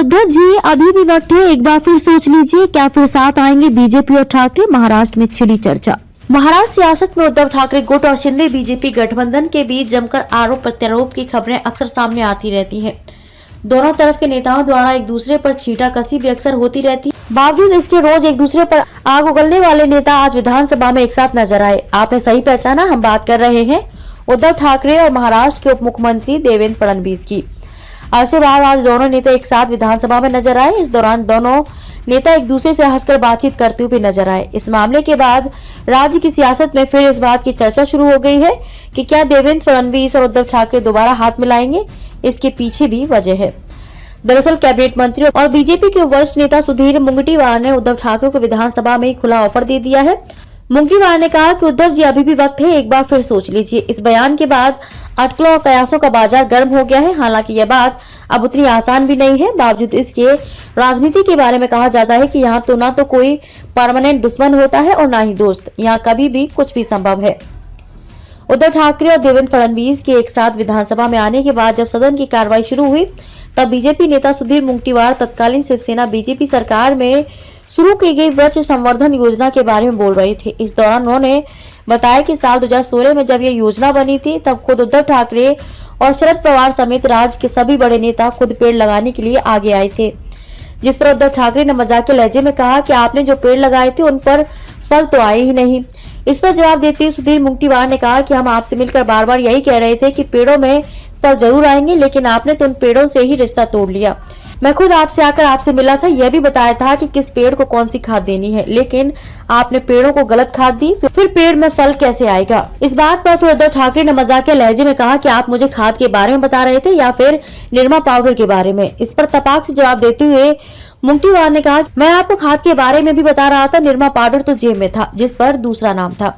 उद्धव जी अभी भी वक्त है, एक बार फिर सोच लीजिए, क्या फिर साथ आएंगे बीजेपी और ठाकरे? महाराष्ट्र में छिड़ी चर्चा। महाराष्ट्र सियासत में उद्धव ठाकरे गुट और शिंदे बीजेपी गठबंधन के बीच जमकर आरोप प्रत्यारोप की खबरें अक्सर सामने आती रहती हैं। दोनों तरफ के नेताओं द्वारा एक दूसरे पर छींटाकसी भी अक्सर होती रहती है। बावजूद इसके रोज एक दूसरे पर आग उगलने वाले नेता आज विधानसभा में एक साथ नजर आए। आपने सही पहचाना, हम बात कर रहे हैं उद्धव ठाकरे और महाराष्ट्र के उप मुख्यमंत्री देवेंद्र फडणवीस की। अरसे बाद आज दोनों नेता एक साथ विधानसभा में नजर आए। इस दौरान दोनों नेता एक दूसरे से हंसकर बातचीत करते हुए नजर आए। इस मामले के बाद राज्य की सियासत में फिर इस बात की चर्चा शुरू हो गई है कि क्या देवेंद्र फडणवीस और उद्धव ठाकरे दोबारा हाथ मिलाएंगे। इसके पीछे भी वजह है। दरअसल कैबिनेट मंत्री और बीजेपी के वरिष्ठ नेता सुधीर मुनगंटीवार ने उद्धव ठाकरे को विधानसभा में खुला ऑफर दे दिया है। मुनगंटीवार ने कहा कि उद्धव जी अभी भी वक्त है, एक बार फिर सोच लीजिए। इस बयान के बाद अटकलों और कयासों का बाजार गर्म हो गया है। हालांकि यह बात अब उतनी आसान भी नहीं है। बावजूद इसके राजनीति के बारे में कहा जाता है कि यहाँ तो ना तो कोई परमानेंट दुश्मन होता है और ना ही दोस्त। यहाँ कभी भी कुछ भी संभव है। उद्धव ठाकरे और देवेंद्र फडणवीस के एक साथ विधानसभा में आने के बाद जब सदन की कार्रवाई शुरू हुई, तब बीजेपी नेता सुधीर मुनगंटीवार तत्कालीन शिवसेना बीजेपी सरकार में शुरू की गई वृक्ष संवर्धन योजना के बारे में बोल रहे थे। इस दौरान उन्होंने बताया कि साल 2016 में जब यह योजना बनी थी, तब खुद उद्धव ठाकरे और शरद पवार समेत राज्य के सभी बड़े नेता खुद पेड़ लगाने के लिए आगे आए थे। जिस पर उद्धव ठाकरे ने मजाक के लहजे में कहा कि आपने जो पेड़ लगाए थे उन पर फल तो आए ही नहीं। इस पर जवाब देते हुए सुधीर मुनगंटीवार ने कहा कि हम आपसे मिलकर बार बार यही कह रहे थे कि पेड़ों में फल जरूर आएंगे, लेकिन आपने तो उन पेड़ों से ही रिश्ता तोड़ लिया। मैं खुद आपसे आकर आपसे मिला था, यह भी बताया था कि किस पेड़ को कौन सी खाद देनी है, लेकिन आपने पेड़ों को गलत खाद दी, फिर पेड़ में फल कैसे आएगा। इस बात पर फिर उद्धव ठाकरे ने मजाक के लहजे में कहा कि आप मुझे खाद के बारे में बता रहे थे या फिर निरमा पाउडर के बारे में। इस पर तपाक से जवाब देते हुए मुनगंटीवार ने कहा, मैं आपको खाद के बारे में भी बता रहा था, निरमा पाउडर तो जेब में था, जिस पर दूसरा नाम था।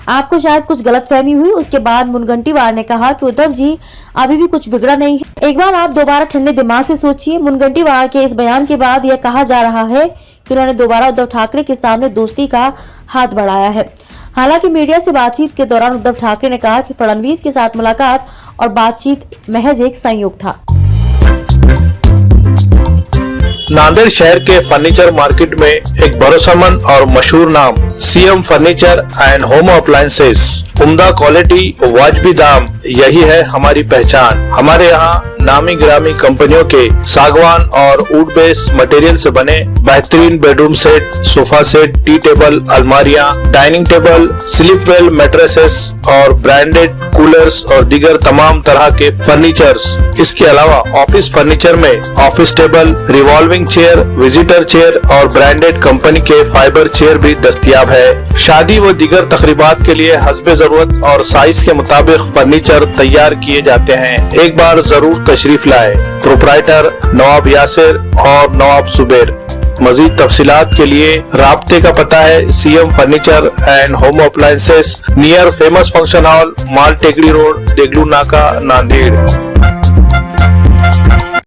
आपको शायद कुछ गलतफहमी हुई। उसके बाद मुनगंटीवार ने कहा कि उद्धव जी अभी भी कुछ बिगड़ा नहीं है, एक बार आप दोबारा ठंडे दिमाग से सोचिए। मुनगंटीवार के इस बयान के बाद यह कहा जा रहा है कि उन्होंने दोबारा उद्धव ठाकरे के सामने दोस्ती का हाथ बढ़ाया है। हालांकि मीडिया से बातचीत के दौरान उद्धव ठाकरे ने कहा कि फडणवीस के साथ मुलाकात और बातचीत महज एक संयोग था। नांदेड़ शहर के फर्नीचर मार्केट में एक भरोसेमंद और मशहूर नाम CM furniture and home appliances. उम्दा क्वालिटी, वाजबी दाम, यही है हमारी पहचान। हमारे यहाँ नामी गिरामी कंपनियों के सागवान और वुड बेस मटेरियल से बने बेहतरीन bedroom set, sofa set, tea table, अलमारियाँ, dining table, sleep well mattresses और ब्रांडेड कूलर्स और दीगर तमाम तरह के फर्नीचर्स। इसके अलावा ऑफिस फर्नीचर में office table, revolving chair, visitor chair और ब्रांडेड कंपनी के फाइबर चेयर भी दस्तयाब है। शादी व दीगर तकरीबात के लिए हस्बे जरूरत और साइज के मुताबिक फर्नीचर तैयार किए जाते हैं। एक बार जरूर तशरीफ लाए। प्रोप्राइटर नवाब यासिर और नवाब सुबेर। मजीद तफसीलात के लिए राब्ते का पता है CM furniture and home appliances, near famous function hall, Mal Tekdi road, Deglur नाका, नांदेड़।